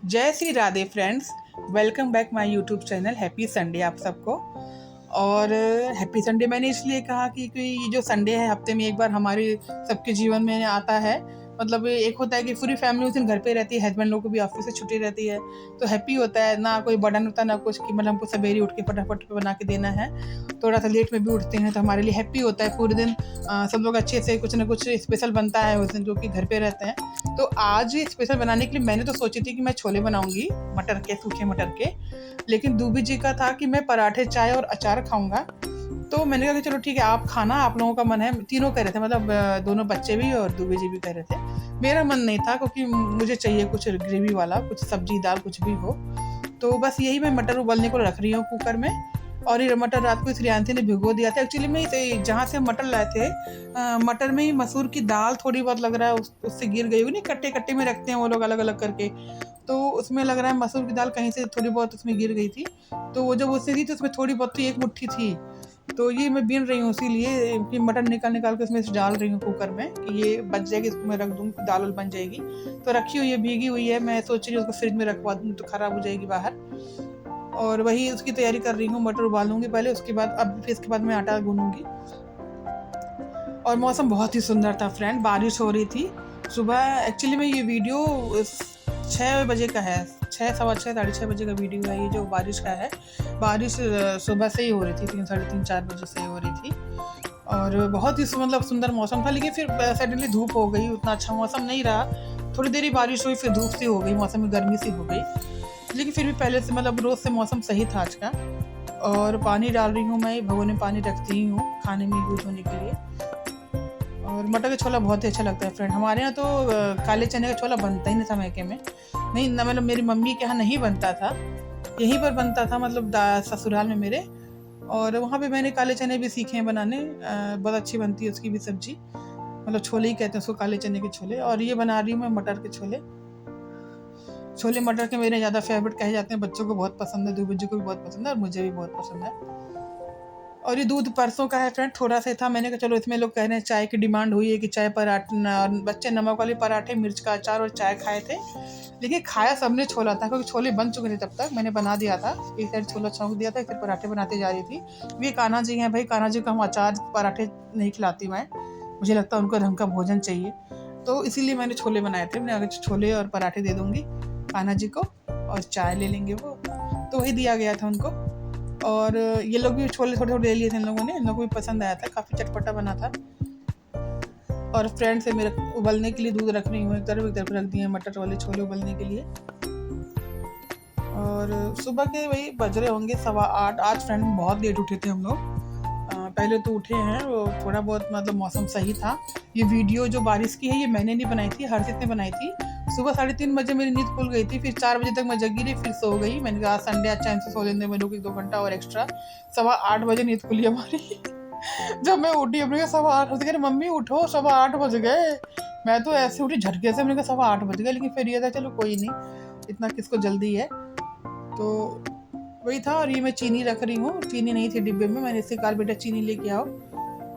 जय Shri Radhe friends. Welcome back my YouTube channel. Happy Sunday आप सबको। और हैप्पी संडे मैंने इसलिए कहा कि ये जो संडे है हफ्ते में एक बार हमारे सबके जीवन में आता है। मतलब एक होता है कि पूरी फैमिली उस दिन घर पे रहती है, हस्बैंड लोग को भी ऑफिस से छुट्टी रहती है, तो हैप्पी होता है ना, कोई बर्डन होता है ना कुछ कि मतलब हमको सवेरे उठ के फटाफट बना के देना है। थोड़ा सा लेट में भी उठते हैं तो हमारे लिए हैप्पी होता है। पूरे दिन सब लोग अच्छे से कुछ ना कुछ स्पेशल बनता है उस दिन, जो कि घर पे रहते हैं। तो आज स्पेशल बनाने के लिए मैंने तो सोची थी कि मैं छोले बनाऊंगी, मटर के, सूखे मटर के। लेकिन दूबी जी का था कि मैं पराठे, चाय और अचार खाऊंगा। तो मैंने कहा कि चलो ठीक है, आप खाना, आप लोगों का मन है। तीनों कह रहे थे, मतलब दोनों बच्चे भी और दूबी जी भी कह रहे थे। मेरा मन नहीं था क्योंकि मुझे चाहिए कुछ ग्रेवी वाला, कुछ सब्जी दाल कुछ भी हो। तो बस यही मैं मटर उबलने को रख रही हूँ कुकर में। और ये मटर रात को श्रेयांशी ने भिगो दिया था। एक्चुअली में इसे जहाँ से हम मटर लाए थे, मटर में ही मसूर की दाल थोड़ी बहुत लग रहा है उससे गिर गई होगी। नहीं, कट्टे कट्टे में रखते हैं वो लोग अलग अलग करके। तो उसमें लग रहा है मसूर की दाल कहीं से थोड़ी बहुत उसमें गिर गई थी। तो वो जब उससे थी तो उसमें थोड़ी बहुत थी, एक मुट्ठी थी। तो ये मैं बीन रही हूँ इसीलिए कि मटर निकाल निकाल के उसमें से डाल रही हूँ कुकर में कि ये बच जाएगी, इसको मैं रख दूँगी, दाल वाल बन जाएगी। तो रखी हुई है, भीगी हुई है। मैं सोच रही हूँ उसको फ्रिज में रखवा दूँ तो ख़राब हो जाएगी बाहर। और वही उसकी तैयारी कर रही हूँ। मटर उबालूंगी पहले, उसके बाद अब फिर इसके बाद मैं आटा गूंदूंगी। और मौसम बहुत ही सुंदर था फ्रेंड, बारिश हो रही थी सुबह। एक्चुअली में ये वीडियो 6 बजे का है, 6, 6:15, 6:30 का वीडियो है ये जो बारिश का है। बारिश सुबह से ही हो रही थी, 3, 3:30, 4 बजे से हो रही थी। और बहुत ही मतलब सुंदर मौसम था। लेकिन फिर सडनली धूप हो गई, उतना अच्छा मौसम नहीं रहा। थोड़ी देर ही बारिश हुई, फिर धूप सी हो गई, मौसम में गर्मी सी हो गई। लेकिन फिर भी पहले से मतलब रोज से मौसम सही था आज का। और पानी डाल रही हूँ मैं, भगोने में पानी रखती ही हूँ खाने में यूज होने के लिए। और मटर का छोला बहुत ही अच्छा लगता है फ्रेंड। हमारे यहाँ तो काले चने का छोला बनता ही नहीं था मैके में। नहीं ना, मतलब मेरी मम्मी के यहाँ नहीं बनता था, यहीं पर बनता था, मतलब ससुराल में मेरे। और वहाँ पे मैंने काले चने भी सीखे हैं बनाने। बहुत अच्छी बनती है उसकी भी सब्जी। मतलब छोले ही कहते हैं उसको, काले चने के छोले। और ये बना रही हूँ मैं मटर के छोले। छोले मटर के मेरे ज़्यादा फेवरेट कहे जाते हैं, बच्चों को बहुत पसंद है, दूबी जी को भी बहुत पसंद है और मुझे भी बहुत पसंद है। और ये दूध परसों का है फ्रेंड, थोड़ा सा था। मैंने कहा चलो, इसमें लोग कह रहे हैं चाय की डिमांड हुई है कि चाय पराठे, बच्चे नमक वाले पराठे, मिर्च का अचार और चाय खाए थे। लेकिन खाया सबने छोला था क्योंकि छोले बन चुके थे तब तक। मैंने बना दिया था, एक साइड छोला छौंक दिया था, एक साइड पराठे बनाते जा रही थी। ये कान्हा जी हैं भाई, कान्हा जी को हम अचार पराठे नहीं खिलाती मैं, मुझे लगता है उनको ढंग का भोजन चाहिए। तो इसीलिए मैंने छोले बनाए थे। मैंने अगर छोले और पराठे दे दूंगी कान्हा जी को, और चाय ले लेंगे वो। तो वही दिया गया था उनको। और ये लोग भी छोले थोड़े थोड़े ले लिए थे इन लोगों ने, इन लोगों को भी पसंद आया था, काफ़ी चटपटा बना था। और फ्रेंड से मेरे उबलने के लिए दूध रख रही हूँ, एक तरफ रख दिए मटर वाले छोले उबलने के लिए। और सुबह के वही बज रहे होंगे 8:15। आज फ्रेंड बहुत लेट उठे थे हम लोग। पहले तो उठे हैं, वो थोड़ा बहुत मतलब मौसम सही था। ये वीडियो जो बारिश की है ये मैंने नहीं बनाई थी, हर्षित ने बनाई थी। सुबह 3:30 बजे मेरी नींद खुल गई थी, फिर 4 बजे तक मैं जगी रही, फिर सो गई। मैंने कहा संडे आज चैन से सो लेने मेरे को 2 घंटा और एक्स्ट्रा। 8:15 बजे नींद खुली हमारी। जब मैं उठी, अपने 8:15 बज गए, मम्मी उठो 8:15 बज गए। मैं तो ऐसे उठी झटके से, मैंने कहा 8:15 बज गए। लेकिन फिर ये था चलो कोई नहीं, इतना किसको जल्दी है। तो वही था। और ये मैं चीनी रख रही हूँ, चीनी नहीं थी डिब्बे में, मैंने इससे कहा बेटा चीनी लेके आओ।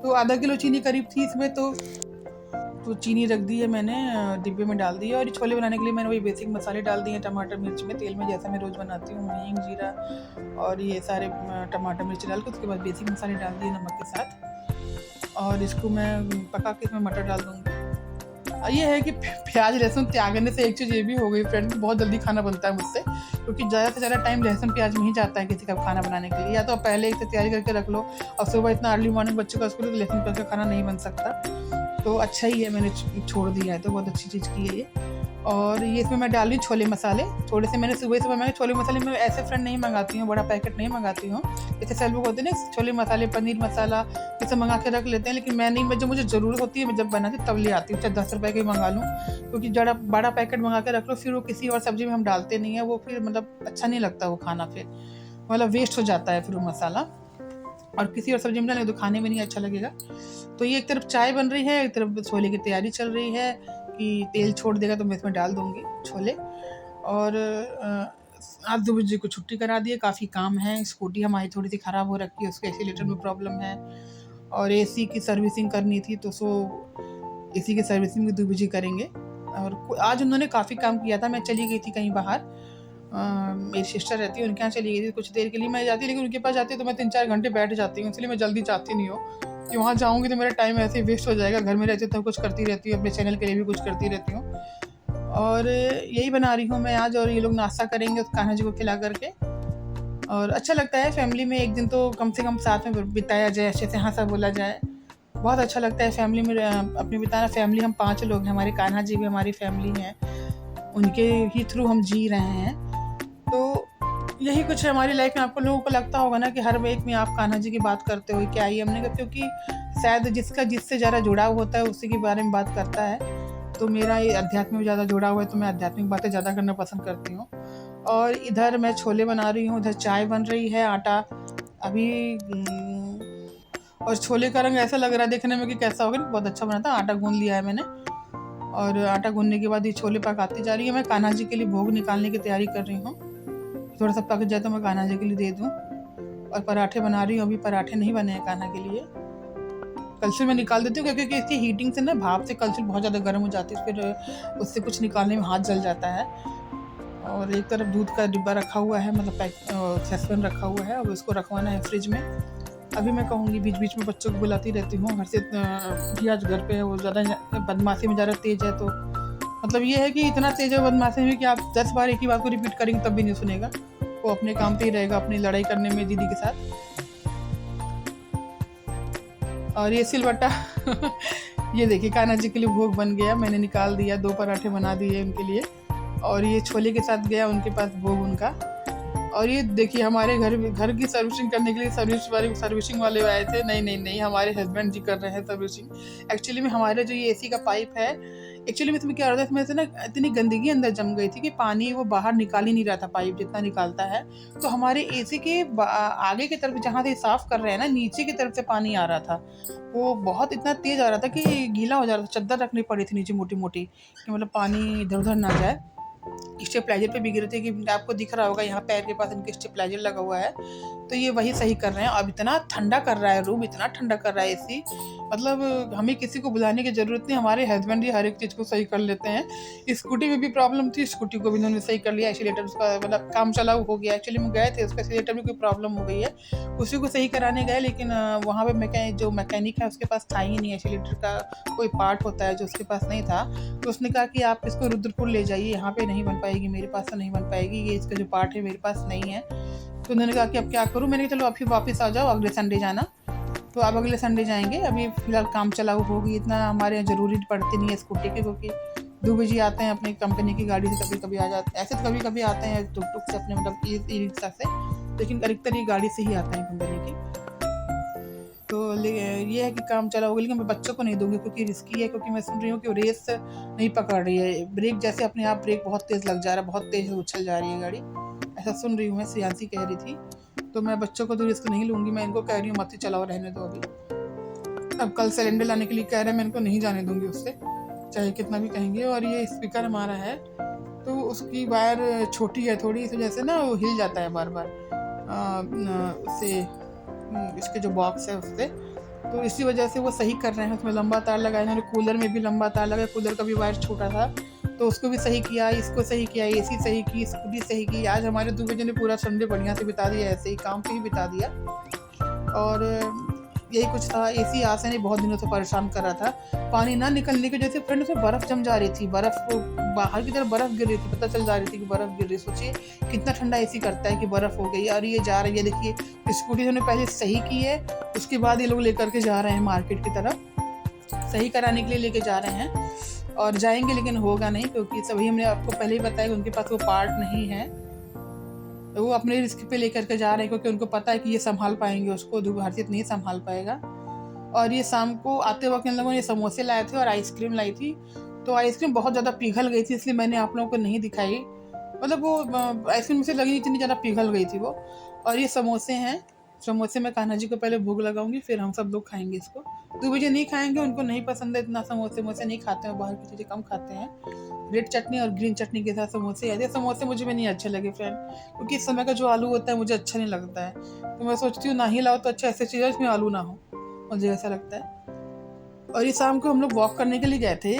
तो आधा किलो चीनी करीब थी इसमें। तो चीनी रख दी है मैंने, डिब्बे में डाल दी है। और ये छोले बनाने के लिए मैंने वही बेसिक मसाले डाल दिए, टमाटर मिर्च में तेल में, जैसा मैं रोज़ बनाती हूँ, हींग जीरा और ये सारे टमाटर मिर्च डाल के उसके बाद बेसिक मसाले डाल दिए नमक के साथ। और इसको मैं पका के इसमें मटर डाल दूँगी। ये है कि प्याज लहसुन त्यागने से एक चीज़ ये भी हो गई फ्रेंड, बहुत जल्दी खाना बनता है मुझसे, क्योंकि ज़्यादा से ज़्यादा टाइम लहसुन प्याज में ही जाता है किसी का खाना बनाने के लिए। या तो पहले एक से तैयारी करके रख लो, और सुबह इतना अर्ली मॉर्निंग बच्चों का स्कूल, तो लहसुन प्याज का खाना नहीं बन सकता। तो अच्छा ही है, मैंने छोड़ दिया है, तो बहुत अच्छी चीज़ की है ये। और ये इसमें मैं डाल रही हूँ छोले मसाले थोड़े से। मैंने सुबह सुबह मैं छोले मसाले में ऐसे फ्रेंड नहीं मंगाती हूँ, बड़ा पैकेट नहीं मंगाती हूँ। जैसे सब लोग होते हैं ना, छोले मसाले, पनीर मसाला, ये सब मंगा के रख लेते हैं। लेकिन मैं नहीं, मैं जो मुझे ज़रूरत होती है मैं जब बनाती हूँ तब ले आती हूँ, चाहे 10 रुपये के मंगा लूँ। क्योंकि जरा बड़ा पैकेट मंगा के रख लो, फिर वो किसी और सब्जी में हम डालते नहीं है, वो फिर मतलब अच्छा नहीं लगता वो खाना, फिर मतलब वेस्ट हो जाता है फिर वो मसाला। और किसी और सब्जी में डालेंगे तो खाने में नहीं अच्छा लगेगा। तो ये एक तरफ चाय बन रही है, एक तरफ छोले की तैयारी चल रही है कि तेल छोड़ देगा तो मैं इसमें डाल दूँगी छोले। और आज दुबे जी को छुट्टी करा दी है, काफ़ी काम है। स्कूटी हमारी थोड़ी-सी ख़राब हो रखी है, उसके एक्सीलेटर में प्रॉब्लम है। और एसी की सर्विसिंग करनी थी, तो एसी की सर्विसिंग भी दुबे जी करेंगे। और आज उन्होंने काफ़ी काम किया था। मैं चली गई थी कहीं बाहर, मेरी सिस्टर रहती है, उनके यहाँ चली गई थी कुछ देर के लिए। मैं जाती, लेकिन उनके पास जाती तो मैं 3-4 घंटे बैठ जाती हूँ, इसलिए मैं जल्दी चाहती नहीं हूँ कि वहाँ जाऊँगी तो मेरा टाइम ऐसे ही वेस्ट हो जाएगा। घर में रहती हूँ तो कुछ करती रहती हूँ, अपने चैनल के लिए भी कुछ करती रहती हूँ। और यही बना रही हूँ मैं आज, और ये लोग नाश्ता करेंगे उस कान्हा जी को खिला करके। और अच्छा लगता है फैमिली में एक दिन तो कम से कम साथ में बिताया जाए, अच्छे से हँसा बोला जाए। बहुत अच्छा लगता है फैमिली में अपने बिताना। फैमिली हम 5 लोग हैं, हमारे कान्हा जी भी हमारी फैमिली हैं, उनके ही थ्रू हम जी रहे हैं। तो यही कुछ है हमारी लाइफ में। आपको लोगों को लगता होगा ना कि हर एक में आप कान्हा जी की बात करते हो, क्या ही हमने कहा, क्योंकि शायद जिसका जिससे ज़्यादा जुड़ाव होता है उसी के बारे में बात करता है। तो मेरा ये अध्यात्म में ज़्यादा जुड़ाव है, तो मैं आध्यात्मिक बातें ज़्यादा करना पसंद करती हूँ। और इधर मैं छोले बना रही हूँ, उधर चाय बन रही है, आटा अभी और छोले का रंग ऐसा लग रहा है देखने में कि कैसा होगा, बहुत अच्छा बना था। आटा गूंद लिया है मैंने, और आटा गूंदने के बाद ये छोले पकाती जा रही है। मैं कान्हा जी के लिए भोग निकालने की तैयारी कर रही हूँ, थोड़ा सा पक जाए तो मैं कान्हा जी के लिए दे दूँ। और पराठे बना रही हूँ, अभी पराठे नहीं बने हैं कान्हा के लिए। कलछुल मैं निकाल देती हूँ क्योंकि इसकी हीटिंग से ना, भाप से कलछुल बहुत ज़्यादा गर्म हो जाती है, फिर उससे कुछ निकालने में हाथ जल जाता है। और एक तरफ दूध का डिब्बा रखा हुआ है, मतलब सैसपैन रखा हुआ है, अब उसको रखवाना है फ्रिज में। अभी मैं कहूँगी, बीच बीच में बच्चों को बुलाती रहती हूँ। हर्षित भी आज घर पे है, वो ज़्यादा बदमाशी में ज़्यादा तेज़ है। तो मतलब ये है कि इतना तेज़ है बदमाशी में कि आप 10 बार एक ही बात को रिपीट करेंगे तब भी नहीं सुनेगा। वो अपने काम पे ही रहेगा, अपनी लड़ाई करने में दीदी के साथ। और ये सिलबट्टा ये देखिए कान्हा जी के लिए भोग बन गया, मैंने निकाल दिया, 2 पराठे बना दिए उनके लिए। और ये छोले के साथ गया उनके पास भोग उनका। और ये देखिए हमारे घर की सर्विसिंग करने के लिए सर्विसिंग वाले आए थे। नहीं, हमारे हस्बैंड जी कर रहे हैं सर्विसिंग। एक्चुअली में हमारे जो ये एसी का पाइप है, एक्चुअली में इसमें क्या हो रहा था, इसमें से ना इतनी गंदगी अंदर जम गई थी कि पानी वो बाहर निकाल ही नहीं रहा था, पाइप जितना निकालता है। तो हमारे एसी के आगे की तरफ जहाँ से साफ कर रहे हैं ना, नीचे की तरफ से पानी आ रहा था। वो बहुत इतना तेज आ रहा था कि गीला हो जा रहा था। चद्दर रखनी पड़ी थी नीचे मोटी मोटी, कि मतलब पानी इधर उधर ना जाए। स्टेबलाइजर पे बिक रहे थे, कि आपको दिख रहा होगा यहाँ पैर के पास इनके स्टेबलाइजर लगा हुआ है। तो ये वही सही कर रहे हैं। अब इतना ठंडा कर रहा है रूम, इतना ठंडा कर रहा है एसी, मतलब हमें किसी को बुलाने की ज़रूरत नहीं, हमारे हस्बैंड ही हर एक चीज़ को सही कर लेते हैं। स्कूटी में भी प्रॉब्लम थी, स्कूटी को भी इन्होंने सही कर लिया। एक्सीलेटर उसका मतलब काम चलाऊ हो गया। एक्चुअली में गए थे, उसका एक्सीलेटर में कोई प्रॉब्लम हो गई है, उसी को सही कराने गए, लेकिन वहाँ पे जो मैकेनिक है उसके पास था ही नहीं। एक्सीलेटर का कोई पार्ट होता है जो उसके पास नहीं था। तो उसने कहा कि आप इसको रुद्रपुर ले जाइए, यहाँ पे नहीं बन पाएगी, मेरे पास तो नहीं बन पाएगी, ये इसका जो पार्ट है मेरे पास नहीं है। तो उन्होंने कहा कि अब क्या करूँ। मैंने कहा चलो आप फिर वापस आ जाओ, अगले संडे जाना। तो आप अगले संडे जाएंगे, अभी फ़िलहाल काम चलाऊ होगी, इतना हमारे यहाँ ज़रूरी पड़ती नहीं है स्कूटी की, क्योंकि 2 बजे आते हैं अपनी कंपनी की गाड़ी से, कभी कभी आ जाते हैं, ऐसे तो कभी कभी आते हैं टुक टुक से अपने, मतलब ई रिक्शा से, लेकिन अधिकतर ये गाड़ी से ही आते हैं कंपनी की। तो ये है कि काम चला होगा, लेकिन मैं बच्चों को नहीं दूंगी क्योंकि रिस्की है। क्योंकि मैं सुन रही हूँ कि रेस नहीं पकड़ रही है, ब्रेक जैसे अपने आप ब्रेक बहुत तेज़ लग जा रहा है, बहुत तेज़ उछल जा रही है गाड़ी, ऐसा सुन रही हूँ मैं, श्रेयांशी कह रही थी। तो मैं बच्चों को तो रिस्क नहीं लूँगी, मैं इनको कह रही हूँ मत ही चलाओ, रहने दो अभी। अब कल सिलेंडर लाने के लिए कह रहे हैं, मैं इनको नहीं जाने दूँगी उससे, चाहे कितना भी कहेंगे। और ये स्पीकर हमारा है तो उसकी वायर छोटी है थोड़ी, इस वजह से ना वो हिल जाता है बार बार उससे, इसके जो बॉक्स है उससे। तो इसी वजह से वो सही कर रहे हैं, उसमें लंबा तार लगाया इन्होंने। कूलर में भी लंबा तार लगा, कूलर का भी वायर छोटा था तो उसको भी सही किया, इसको सही किया, एसी सही की, स्कूटी सही की। आज हमारे 2 बजे ने पूरा संडे बढ़िया से बिता दिया, ऐसे ही काम पे ही बिता दिया। और यही कुछ था। एसी आज से नहीं, बहुत दिनों से परेशान कर रहा था। पानी ना निकलने की वजह से फ्रेंड उसमें बर्फ़ जम जा रही थी, बर्फ़ बाहर की तरफ बर्फ़ गिर रही थी, पता चल जा रही थी कि बर्फ़ गिर रही। सोचिए कितना ठंडा एसी करता है कि बर्फ़ हो गई। और ये जा रही है, देखिए स्कूटी उन्होंने पहले सही की है, उसके बाद ये लोग लेकर के जा रहे हैं मार्केट की तरफ, सही कराने के लिए लेके जा रहे हैं। और जाएंगे लेकिन होगा नहीं, क्योंकि सभी हमने आपको पहले ही बताया कि उनके पास वो पार्ट नहीं है। तो वो अपने रिस्क पे लेकर के जा रहे हैं, क्योंकि उनको पता है कि ये संभाल पाएंगे उसको, हर्षित नहीं संभाल पाएगा। और ये शाम को आते वक्त इन लोगों ने समोसे लाए थे और आइसक्रीम लाई थी। तो आइसक्रीम बहुत ज़्यादा पिघल गई थी, इसलिए मैंने आप लोगों को नहीं दिखाई। मतलब वो आइसक्रीम मुझे लगी इतनी ज़्यादा पिघल गई थी वो। और ये समोसे हैं, समोसे मैं कान्हा जी को पहले भोग लगाऊंगी, फिर हम सब लोग खाएंगे इसको। 2 बजे नहीं खाएंगे, उनको नहीं पसंद है इतना, समोसे नहीं खाते हैं, बाहर की चीज़ें कम खाते हैं। रेड चटनी और ग्रीन चटनी के साथ समोसे, ऐसे समोसे मुझे भी नहीं अच्छे लगे फ्रेंड, क्योंकि इस समय का जो आलू होता है मुझे अच्छा नहीं लगता है। तो मैं सोचती हूँ ना ही लाओ तो अच्छा, ऐसे चीज़ें इसमें आलू ना हो, मुझे ऐसा लगता है। और ये शाम को हम लोग वॉक करने के लिए गए थे,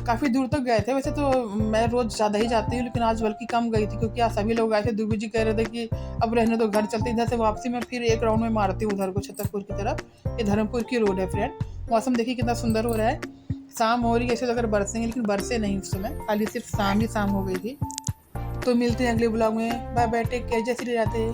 काफ़ी दूर तक गए थे। वैसे तो मैं रोज़ ज़्यादा ही जाती हूँ, लेकिन आज बल्कि कम गई थी क्योंकि आज सभी लोग आए थे। दूबी जी कह रहे थे कि अब रहने दो, घर चलते। इधर से वापसी में फिर एक राउंड में मारती हूँ उधर को छतरपुर की तरफ। ये धर्मपुर की रोड है फ्रेंड। मौसम देखिए कितना सुंदर हो रहा है। शाम हो रही है, ऐसे तो अगर बरसेंगे, लेकिन बरसे नहीं उस समय, खाली सिर्फ शाम ही शाम हो गई थी। तो मिलते हैं अगले ब्लॉग में। बाय बाय, टेक केयर, जय श्री राधे।